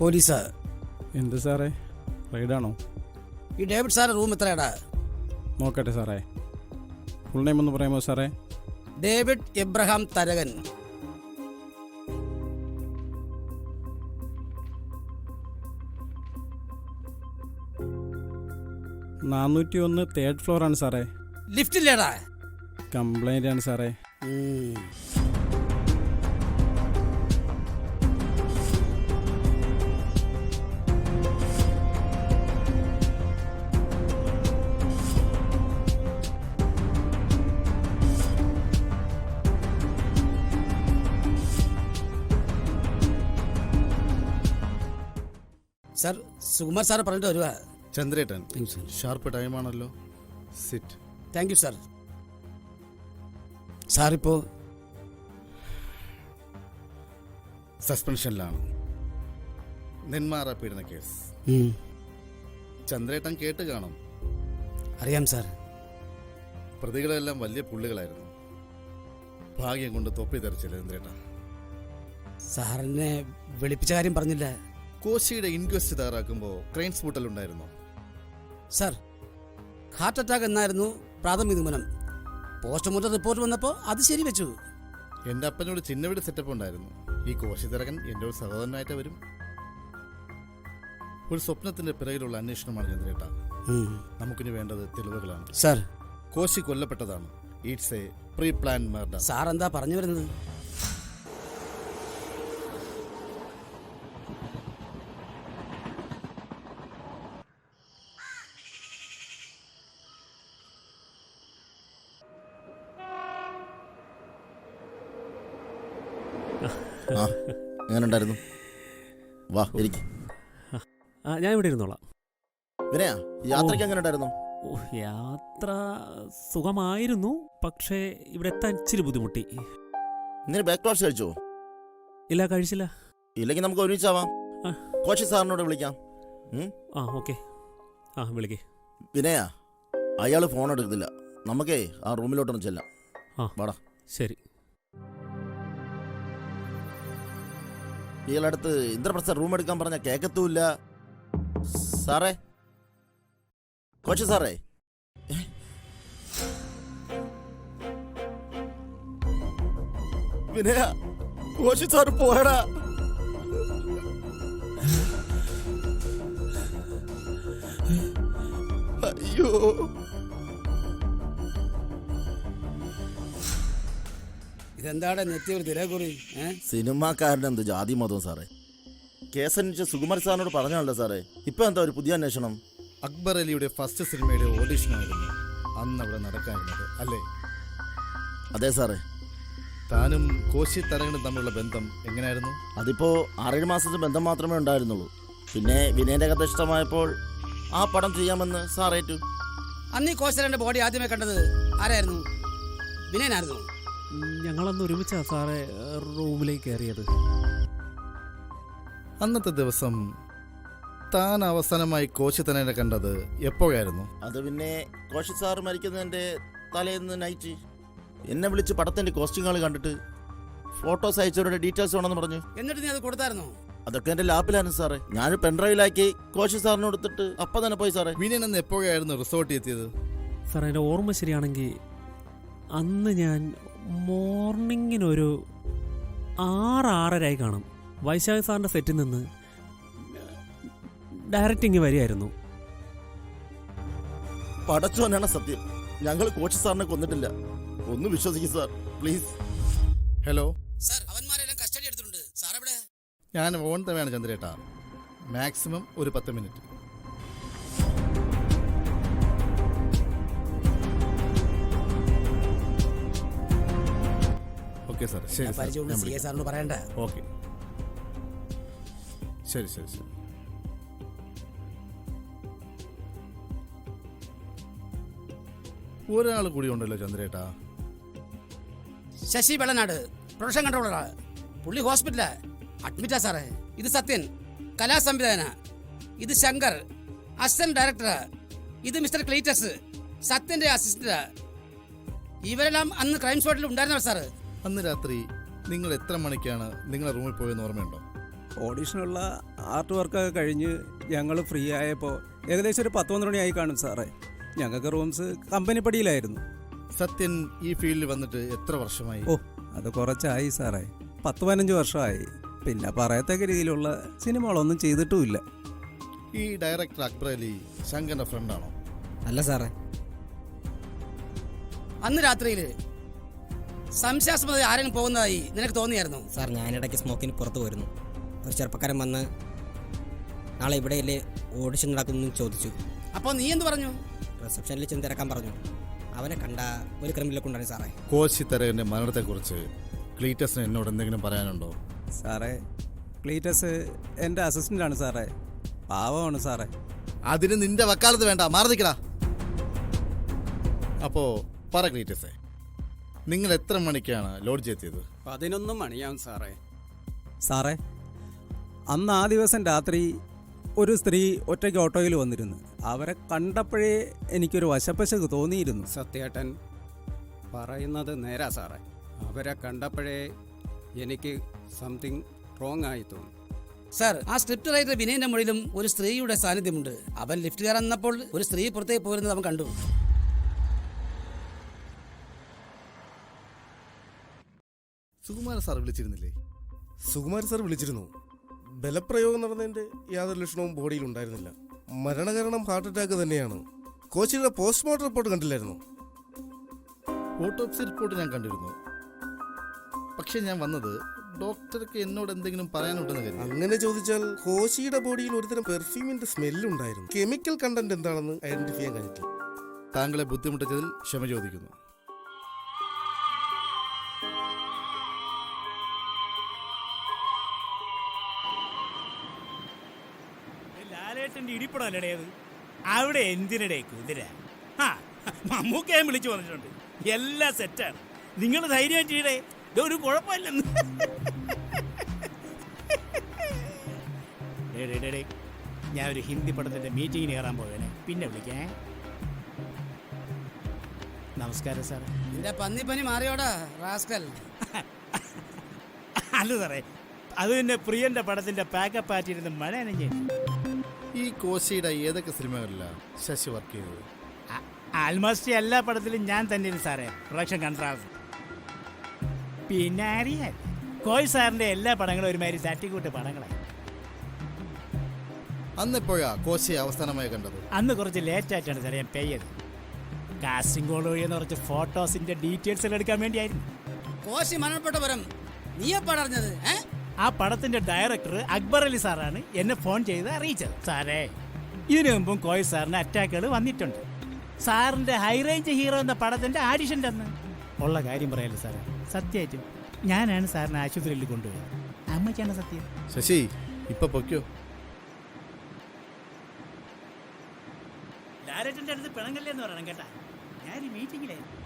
Police. എന്ത് സാറേ, റൈഡാണോ? ഈ ഡേവിഡ് സാറ് റൂം എത്രയാടാ? നോക്കട്ടെ സാറേ. ഫുൾ നെയിം ഒന്ന് പറയാമോ സാറേ? David Abraham Tharakan. നാനൂറ്റി 3rd ഫ്ലോറാണ് സാറേ. ലിഫ്റ്റില്ലേടാ? കംപ്ലൈൻ്റ് ആണ് സാറേ. സാർ, സുകുമാർ സാറ് പറഞ്ഞിട്ട് വരുവാ. ചന്ദ്രേട്ടൻ, ഷാർപ്പ് ടൈമാണല്ലോ. സിറ്റ്. Thank you sir. സാറിപ്പോ സസ്പെൻഷനിലാണ്. നെന്മാറ പീഡന കേസ്. ചന്ദ്രേട്ടൻ കേട്ട് കാണും. അറിയാം സാർ. പ്രതികളെല്ലാം വലിയ പുള്ളികളായിരുന്നു. ഭാഗ്യം കൊണ്ട് തൊപ്പി തെറിച്ചില്ല ചന്ദ്രേട്ടൻ. സാറിനെ വിളിപ്പിച്ച കാര്യം പറഞ്ഞില്ല. കോശിയുടെ ഇൻക്വസ്റ്റ് തയ്യാറാക്കുമ്പോൾ ക്രെയിൻ സ്പൂട്ടൽ ഉണ്ടായിരുന്നു. സാർ, ഹാർട്ട് അറ്റാക്ക് എന്നായിരുന്നു പ്രാഥമിക നിഗമനം. പോസ്റ്റ്മോർട്ടം റിപ്പോർട്ട് വന്നപ്പോൾ അത് ശരി വെച്ചു. എൻ്റെ അപ്പനോട് ചിന്നവിടെ സെറ്റപ്പ് ഉണ്ടായിരുന്നു. ഈ കോശി തിരകൻ എൻ്റെ ഒരു സഹോദരനായിട്ട് വരും. ഒരു സ്വപ്നത്തിന്റെ പിറകിലുള്ള അന്വേഷണമാണ് ചന്ദ്രേട്ട. നമുക്കിനി വേണ്ടത് തെളിവുകളാണ്. സാർ, കോശി കൊല്ലപ്പെട്ടതാണ്. It's a pre plan murder. Sir എന്താ പറഞ്ഞു വരുന്നത്? എങ്ങനെയുണ്ടായിരുന്നു? വാ ഇരിക്ക്. ഞാൻ ഇവിടെ ഇരുന്നോളാം. വിനയാ, യാത്രയ്ക്ക് എങ്ങനെ ഉണ്ടായിരുന്നു? യാത്ര സുഖമായിരുന്നു, പക്ഷേ ഇവിടെ എത്താൻ ഇച്ചിരി ബുദ്ധിമുട്ടി. ഇന്നലെ ബ്രേക്ക്ഫാസ്റ്റ് കഴിച്ചോ? ഇല്ല, കഴിച്ചില്ല. ഇല്ലെങ്കിൽ നമുക്ക് ഒരുമിച്ചാവാം. കോശി സാറിനോട് വിളിക്കാം. ഓക്കെ. വിളിക്കേ. വിനയാ, അയാൾ ഫോൺ എടുക്കുന്നില്ല. നമുക്കേ ആ റൂമിലോട്ടൊന്ന് ചെല്ലാം. വാടാ. ശരി. ഇയാളടുത്ത് ഇന്ദ്രപ്രസാദ് റൂം എടുക്കാൻ പറഞ്ഞ കേക്കത്തുമില്ല. സാറേ, കോച്ച് സാറേ, വിനയ, കോച്ച് സാറ് പോയടാ. അയ്യോ, ഇതെന്താടെ നെത്തി ഒരു തിരക്കുറി? സിനിമാക്കാരനെന്ത് ജാതി മതവും സാറേ. കേസന്വേഷിച്ച സുകുമാർ സാറിനോട് പറഞ്ഞാണല്ലോ സാറേ. ഇപ്പൊ എന്താ ഒരു പുതിയ അന്വേഷണം? അക്ബർ അലിയുടെ ഫസ്റ്റ് സിനിമയുടെ ഓഡിഷനായിരുന്നു അന്ന് അവിടെ നടക്കാറുള്ളത്, അല്ലേ? അതെ സാറേ. താനും കോശി തരകനും തമ്മിലുള്ള ബന്ധം എങ്ങനെയായിരുന്നു? അതിപ്പോ 6-7 മാസത്തെ ബന്ധം മാത്രമേ ഉണ്ടായിരുന്നുള്ളൂ. പിന്നെ വിനയന്റെ കഥ ഇഷ്ടമായപ്പോൾ ആ പടം ചെയ്യാമെന്ന് സാറേറ്റു. അന്ന് ഈ കോശന്റെ ബോഡി ആദ്യമേ കണ്ടത് ആരായിരുന്നു? വിനയനായിരുന്നു. ഞങ്ങളന്ന് ഒരുമിച്ചാ സാറേ റൂമിലേക്ക് കയറിയത്. അന്നത്തെ ദിവസം താൻ അവസാനമായി കോശി തന്നെ കണ്ടത് എപ്പോഴായിരുന്നു? അത് പിന്നെ കോശി സാറ് മരിക്കുന്നതിന്റെ തലേന്ന് നൈറ്റ് എന്നെ വിളിച്ച് പടത്തിന്റെ കോസ്റ്റ്യൂമുകൾ കണ്ടിട്ട് ഫോട്ടോസ് അയച്ചവരുടെ ഡീറ്റെയിൽസ് വേണമെന്ന് പറഞ്ഞു. എന്നിട്ട് നീ അത് കൊടുത്തായിരുന്നോ? അതൊക്കെ എന്റെ ലാപ്പിലാണ് സാറേ. ഞാൻ പെൻഡ്രൈവിലാക്കി കോശി സാറിന് കൊടുത്തിട്ട് അപ്പം തന്നെ പോയി സാറേ. വിനയൻ അന്ന് എപ്പോഴായിരുന്നു റിസോർട്ടിൽ എത്തിയത്? സാറേ, എൻ്റെ ഓർമ്മ ശരിയാണെങ്കിൽ അന്ന് ഞാൻ മോർണിംഗിനൊരു 6-6:30 കാണും. വൈശാഖ് സാറിൻ്റെ സെറ്റിൽ നിന്ന് ഡയറക്റ്റിങ് വരികയായിരുന്നു. പടച്ചോനാണ് സത്യം. ഞങ്ങൾ കോച്ച് സാറിനെ കൊന്നിട്ടില്ല. ഒന്ന് വിശ്വസിക്കും സാർ, പ്ലീസ്. ഹലോ സാർ, അവന്മാരെല്ലാം കസ്റ്റഡി എടുത്തിട്ടുണ്ട്. സാർ എവിടെ? ഞാൻ ഓൺ തന്നെയാണ് ചന്ദ്രേട്ടാ. മാക്സിമം ഒരു 10 മിനിറ്റ്. Okay sir. ശരി സാറിനോട് പറയണ്ട. ഓക്കെ, ശരി ശരി ശരി. ഒരാൾ കൂടി ഉണ്ടല്ലോ ചന്ദ്രേട്ടാ. ശശി വെള്ളനാട്, പ്രൊഡക്ഷൻ കൺട്രോളറാ. പുള്ളി ഹോസ്പിറ്റലാ, അഡ്മിറ്റാ സാറേ. ഇത് സത്യൻ, കലാസംവിധാന. ഇത് ശങ്കർ, അസിസ്റ്റന്റ് ഡയറക്ടറാ. ഇത് മിസ്റ്റർ ക്ലീറ്റസ്, സത്യന്റെ അസിസ്റ്റന്റാ. ഇവരെല്ലാം അന്ന് ക്രൈം സ്പോട്ടിൽ ഉണ്ടായിരുന്നവർ സാറ്. അന്ന് രാത്രി നിങ്ങൾ എത്ര മണിക്കാണ് നിങ്ങളുടെ റൂമിൽ പോയെന്ന് ഓർമ്മയുണ്ടോ? ഓഡീഷനുള്ള ആർട്ട് വർക്കൊക്കെ കഴിഞ്ഞ് ഞങ്ങൾ ഫ്രീ ആയപ്പോൾ ഏകദേശം ഒരു 10-11 മണിയായി കാണും സാറേ. ഞങ്ങൾക്ക് റൂംസ് കമ്പനിപ്പടിയിലായിരുന്നു. സത്യൻ ഈ ഫീൽഡിൽ വന്നിട്ട് എത്ര വർഷമായി? ഓ, അത് കുറച്ചായി സാറേ, 10-15 വർഷമായി. പിന്നെ പറയത്തക്ക രീതിയിലുള്ള സിനിമകളൊന്നും ചെയ്തിട്ടുമില്ല. ഈ ഡയറക്ടർ അക്ബർ അലി ശങ്കറിന്റെ ഫ്രണ്ടാണോ? അല്ല സാറേ. അന്ന് രാത്രിയിൽ സംശയാസ്പദമായി ആരെങ്കിലും പോകുന്നതായി നിനക്ക് തോന്നിയായിരുന്നു? സാർ, ഞാനിടയ്ക്ക് സ്മോക്കിന് പുറത്ത് പോയിരുന്നു. ഒരു ചെറുപ്പക്കാരൻ വന്ന് നാളെ ഇവിടെയല്ലേ ഓഡിഷൻ നടക്കുന്നു ചോദിച്ചു. അപ്പോൾ നീ എന്ത് പറഞ്ഞു? റിസപ്ഷനിൽ ചെന്ന് തിരക്കാൻ പറഞ്ഞു. അവനെ കണ്ട ഒരു ക്രിമിനൽ കൊണ്ടാണ് സാറേ. കോശി തരകന്റെ മരണത്തെക്കുറിച്ച് ക്ലീറ്റസിന് എന്നോട് എന്തെങ്കിലും പറയാനുണ്ടോ? സാറേ, ക്ലീറ്റസ് എൻ്റെ അസിസ്റ്റൻ്റാണ് സാറേ. പാവമാണ് സാറേ. അതിന് നിന്റെ വക്കാലത്ത് വേണ്ട, മാറി നിൽക്കടാ. അപ്പോ പറ ക്ലീറ്റസേ, നിങ്ങൾ എത്ര മണിക്കാണ് ലോഡ്ജ് എത്തിയത്? 11 മണിയാവും സാറേ. സാറേ, അന്ന് ആ ദിവസം രാത്രി ഒരു സ്ത്രീ ഒറ്റയ്ക്ക് ഓട്ടോയിൽ വന്നിരുന്നു. അവരെ കണ്ടപ്പോഴേ എനിക്കൊരു വശപ്പശക്ക് തോന്നിയിരുന്നു. സത്യേട്ടൻ പറയുന്നത് നേരാ സാറേ. അവരെ കണ്ടപ്പോഴേ എനിക്ക് സംതിങ് റോങ് ആയി തോന്നി. സാർ, ആ സ്ക്രിപ്റ്റ് റൈറ്റർ വിനയന്റെ മൊഴിയിലും ഒരു സ്ത്രീയുടെ സാന്നിധ്യമുണ്ട്. അവൻ ലിഫ്റ്റ് കയറുന്നപ്പോൾ ഒരു സ്ത്രീ പുറത്തേക്ക് പോരുന്നത് അവൻ കണ്ടു. സുകുമാര സാർ വിളിച്ചിരുന്നില്ലേ? സുകുമാരൻ സാർ വിളിച്ചിരുന്നു. ബലപ്രയോഗം നടന്നതിന്റെ യാതൊരു ലക്ഷണവും ബോഡിയിൽ ഉണ്ടായിരുന്നില്ല. മരണകാരണം ഹാർട്ട് അറ്റാക്ക് തന്നെയാണ്. കോച്ചിയുടെ പോസ്റ്റ്മോർട്ടം റിപ്പോർട്ട് കണ്ടില്ലായിരുന്നു? ഓട്ടോപ്സി റിപ്പോർട്ട് ഞാൻ കണ്ടിരുന്നു. പക്ഷെ ഞാൻ വന്നത് ഡോക്ടർക്ക് എന്നോട് എന്തെങ്കിലും പറയാനുണ്ടെന്ന് കരുതി. അങ്ങനെ ചോദിച്ചാൽ കോശിയുടെ ബോഡിയിൽ ഒരുതരം പെർഫ്യൂമിന്റെ സ്മെല്ല് ഉണ്ടായിരുന്നു. കെമിക്കൽ കണ്ടന്റ് എന്താണെന്ന് ഐഡന്റിഫൈ ചെയ്യാൻ കഴിഞ്ഞിട്ടില്ല. താങ്കളെ ബുദ്ധിമുട്ടിച്ചതിൽ ക്ഷമ ചോദിക്കുന്നു. ലാലേട്ടന്റെ ഇടിപ്പടമല്ലേ അത്? അവിടെ എന്തിനടേ കുതിര? ആ, മമ്മൂക്കയും വിളിച്ചു വന്നിട്ടുണ്ട്. എല്ലാം സെറ്റാണ്. നിങ്ങൾ ധൈര്യമായിട്ട് ഇടേ, ഒരു കുഴപ്പമില്ലെന്ന്. ഞാൻ ഒരു ഹിന്ദി പടത്തിന്റെ മീറ്റിങ്ങിന് കയറാൻ പോവേനെ, പിന്നെ വിളിക്കേ. നമസ്കാരം സാർ. നിന്റെ പന്നിപ്പനി മാറിയോടാ റാസ്കൽ? അല്ല സാറേ, അത് പിന്നെ പ്രിയന്റെ പടത്തിന്റെ പാക്കപ്പ് ആറ്റിരുന്ന് മഴ നനഞ്ഞു. ഈ കോശിയുടെ ഏതൊക്കെ സിനിമകളിലാണ് ശശി വർക്ക് ചെയ്തത്? ആൽമോസ്റ്റ് എല്ലാ പടത്തിലും ഞാൻ തന്നെയാണ് സാറേ പ്രൊഡക്ഷൻ കൺട്രാക്ടർ. പിന്നെ അറിയാൻ കോയ് സാറിന്റെ എല്ലാ പടങ്ങളും ഒരുമാതിരി തട്ടിക്കൂട്ട് പടങ്ങളായി. അന്നെപ്പോഴാ കോശിയെ അവസാനമായി കണ്ടത്? അന്ന് കുറച്ച് ലേറ്റ് ആയിട്ടാണ് സാറേ ഞാൻ പേ ചെയ്തത്. കാസ്റ്റിംഗ് കോൾ വഴിയെന്ന് കുറച്ച് ഫോട്ടോസിന്റെ ഡീറ്റെയിൽസ് എല്ലാം എടുക്കാൻ വേണ്ടിയായിരുന്നു. കോശി മരണപ്പെട്ട പരം നീ എപ്പോഴാണ് അറിഞ്ഞത്? ആ പടത്തിന്റെ ഡയറക്ടർ അക്ബർ അലി സാറാണ് എന്നെ ഫോൺ ചെയ്ത് അറിയിച്ചത്. സാറേ, ഇതിനു മുമ്പും കോയ് സാറിന് അറ്റാക്കുകൾ വന്നിട്ടുണ്ട്. സാറിന്റെ ഹൈ റേഞ്ച് ഹീറോ എന്ന പടത്തിന്റെ ആഡിഷൻ്റെ അന്ന് ഉള്ള കാര്യം പറയല്ലേ സാറേ, സത്യമായിട്ടും ഞാനാണ് സാറിനെ ആശുപത്രിയിൽ കൊണ്ടുപോയത്. അമ്മയ്ക്കാണ് സത്യം. ശശി, ഇപ്പൊ പൊയ്ക്കോ. ഡയറക്ടറിന്റെ അടുത്ത് പിണങ്ങല്ലേ എന്ന് പറയണം കേട്ടാ. ഞാൻ ഈ മീറ്റിംഗിലായിരുന്നു.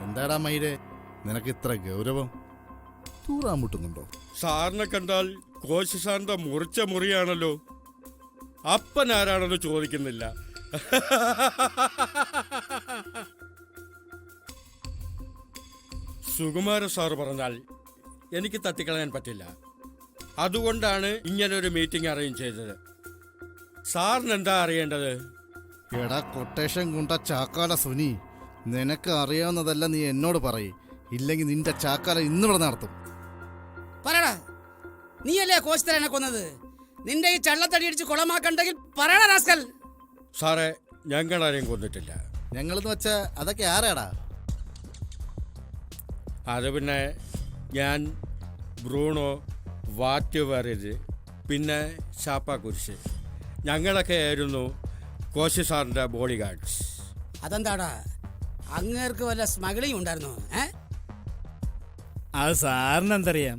എന്താടാ മയിരെ, നിനക്ക് ഇത്ര ഗൗരവം? തൂറാൻ മുട്ടുന്നുണ്ടോ? സാറിനെ കണ്ടാൽ കോശി സാറിന്റെ മുറിച്ച മുറിയാണല്ലോ. അപ്പൻ ആരാണെന്ന് ചോദിക്കുന്നില്ല. സുകുമാര സാറ് പറഞ്ഞാൽ എനിക്ക് തട്ടിക്കളയാൻ പറ്റില്ല. അതുകൊണ്ടാണ് ഇങ്ങനൊരു മീറ്റിംഗ് അറേഞ്ച് ചെയ്തത്. സാറിന് എന്താ അറിയേണ്ടത്? എടാ കൊട്ടേഷൻ കൊണ്ട ചാക്കാല സുനി, നിനക്ക് അറിയാവുന്നതല്ല നീ എന്നോട് പറയ്, ഇല്ലെങ്കിൽ നിന്റെ ചാക്കാല ഇന്നിവിടെ നടത്തും. പറയടാ, നീയല്ലേ കോശിത്തരനെ കൊന്നത്? നിന്റെ ഈ ചള്ളത്തടി അടിച്ച് കുളമാക്കണ്ടെങ്കിൽ പറയടാ റാസ്കൽ. സാറേ, ഞങ്ങളാരെയും കൊന്നിട്ടില്ല. ഞങ്ങളെന്ന് വെച്ചാ അതൊക്കെ ആരാടാ? അത് പിന്നെ ഞാൻ, ബ്രൂണോ, വാറ്റുവരര്, പിന്നെ ഷാപ്പ കുരിശ്, ഞങ്ങളൊക്കെ ആയിരുന്നു കോശി സാറിൻ്റെ ബോഡി ഗാർഡ്സ്. അതെന്താടാ, അങ്ങേർക്ക് വല്ല സ്മഗ്ലിംഗ് ഉണ്ടായിരുന്നോ? അത് സാറിന് എന്തറിയാം.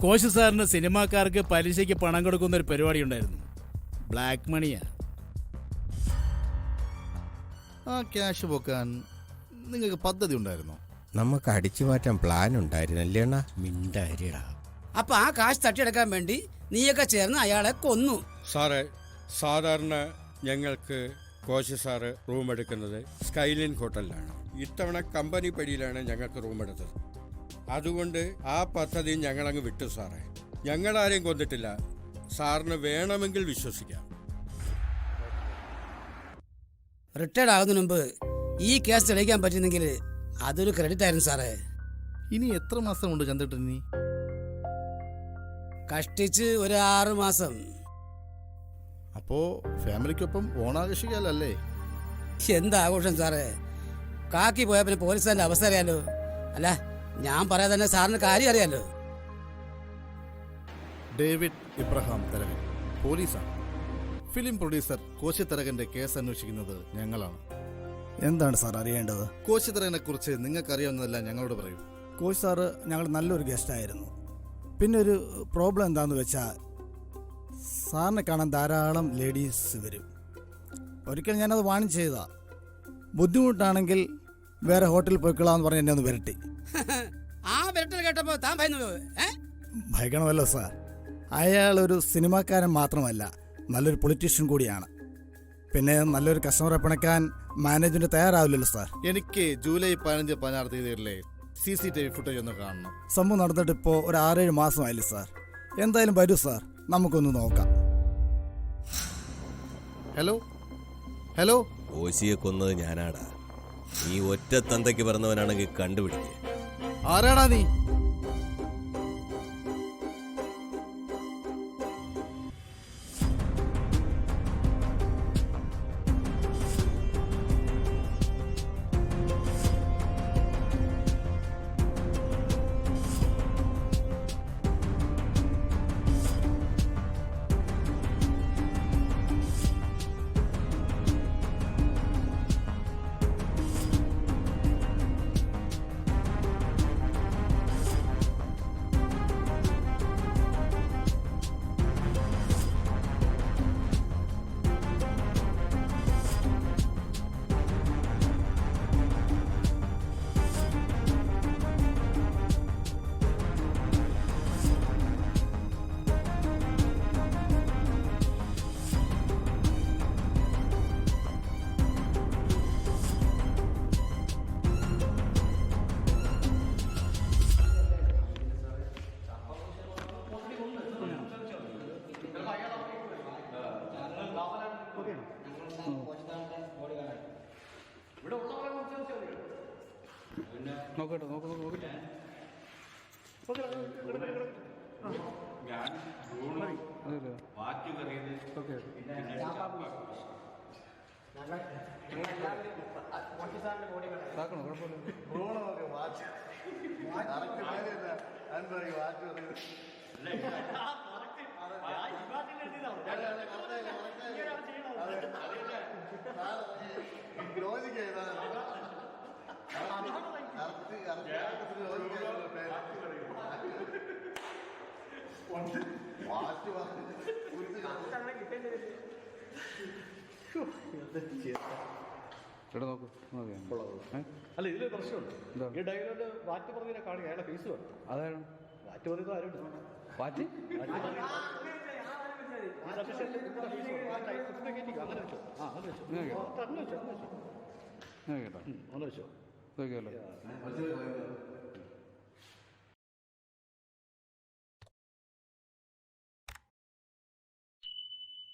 കോശി സാറിന് സിനിമാക്കാർക്ക് പലിശയ്ക്ക് പണം കൊടുക്കുന്ന ഒരു പരിപാടി ഉണ്ടായിരുന്നു. ബ്ലാക്ക് മണിയാ. ആ ക്യാഷ് പോക്കാൻ നിങ്ങൾക്ക് പദ്ധതി ഉണ്ടായിരുന്നോ? നമുക്ക് അടിച്ചു മാറ്റാൻ പ്ലാൻ ഉണ്ടായിരുന്നല്ലേ അണ്ണാ? മിണ്ടാരിടാ. അപ്പൊ ആ കാശ് തട്ടിയെടുക്കാൻ വേണ്ടി നീയൊക്കെ ചേർന്ന് അയാളെ കൊന്നു. സാറേ, സാധാരണ ഞങ്ങൾക്ക് കോശി സാറ് റൂം എടുക്കുന്നത് സ്കൈലൈൻ ഹോട്ടലിലാണ്. ഇത്തവണ കമ്പനി പടിയിലാണ് ഞങ്ങൾക്ക് റൂം എടുത്തത്. അതുകൊണ്ട് ആ പദ്ധതി ഞങ്ങളങ്ങ് വിട്ടു സാറേ. ഞങ്ങളാരെയും കൊന്നിട്ടില്ല. സാറിന് വേണമെങ്കിൽ വിശ്വസിക്കാം. റിട്ടയർഡ് ആകുന്നതിന് മുമ്പ് ഈ കേസ് തെളിയിക്കാൻ പറ്റുന്നെങ്കിൽ അതൊരു ക്രെഡിറ്റ് ആയിരുന്നു സാറേ. ഇനി എത്ര മാസം കൊണ്ട് ചന്ദ്രേട്ടൻ നീ? കഷ്ടിച്ച് ഒരു 6 മാസം. അപ്പോ ഫാമിലിക്കൊപ്പം ഓണാഘോഷിക്കാലല്ലേ? എന്താഘോഷം സാറേ? കാക്കി പോയാൽ പിന്നെ പോലീസുകാരൻ്റെ അവസ്ഥ അറിയാലോ. അല്ല, ഞാൻ പറയാതെ തന്നെ സാറിന് കാര്യം അറിയാലോ. ഡേവിഡ് ഇബ്രഹാം തരകൻ, പോലീസാണ്. ഫിലിം പ്രൊഡ്യൂസർ കോശി തരകന്റെ കേസ് അന്വേഷിക്കുന്നത് ഞങ്ങളാണ്. എന്താണ് സാർ അറിയേണ്ടത്? കോശി തരകനെ കുറിച്ച് നിങ്ങൾക്ക് അറിയാവുന്നതെല്ലാം ഞങ്ങളോട് പറയൂ. കോച്ച് സാറ് ഞങ്ങൾ നല്ലൊരു ഗസ്റ്റായിരുന്നു. പിന്നെ ഒരു പ്രോബ്ലം എന്താണെന്ന് വെച്ചാൽ സാറിനെ കാണാൻ ധാരാളം ലേഡീസ് വരും. ഒരിക്കൽ ഞാനത് വാണിംഗ് ചെയ്താ. ബുദ്ധിമുട്ടാണെങ്കിൽ വേറെ ഹോട്ടലിൽ പോയിക്കൊള്ളാമെന്ന് പറഞ്ഞ് എന്നെ ഒന്ന് വരട്ടി. ആ വിരട്ടൽ കേട്ടപ്പോ താൻ ഭയന്നു? ഭയക്കണമല്ലോ സാർ. അയാളൊരു സിനിമാക്കാരൻ മാത്രമല്ല, നല്ലൊരു പൊളിറ്റീഷ്യൻ കൂടിയാണ്. പിന്നെ നല്ലൊരു കസ്റ്റമറെ പിണക്കാൻ മാനേജ്മെന്റ് തയ്യാറാവില്ലല്ലോ സാർ. എനിക്ക് ജൂലൈ 15, 16 തീയതികളിലെ CCTV ഫുട്ടേജ് ഒന്ന് കാണണം. സംഭവം നടന്നിട്ട് ഇപ്പോൾ ഒരു 6-7 മാസമായില്ലേ സാർ. എന്തായാലും വരൂ സാർ, നമുക്കൊന്ന് നോക്കാം. Hello hello. കോശിയെ കൊന്നത് ഞാനാടാ. നീ ഒറ്റ തന്തയ്ക്ക് പറഞ്ഞവനാണെങ്കിൽ കണ്ടുപിടിക്കേ. ആരാടാ നീ? അല്ല, ഇതിലൊരു പ്രശ്നമുണ്ട്. ഈ ഡയലോഗ് വാറ്റ് പറഞ്ഞതിനെ കാണുക, അയാളെ ഫേസ് വേണം. അതാണ് വാറ്റ് പറയുന്നത്. ആരുണ്ട് വാറ്റ്? അങ്ങനെ വെച്ചോ.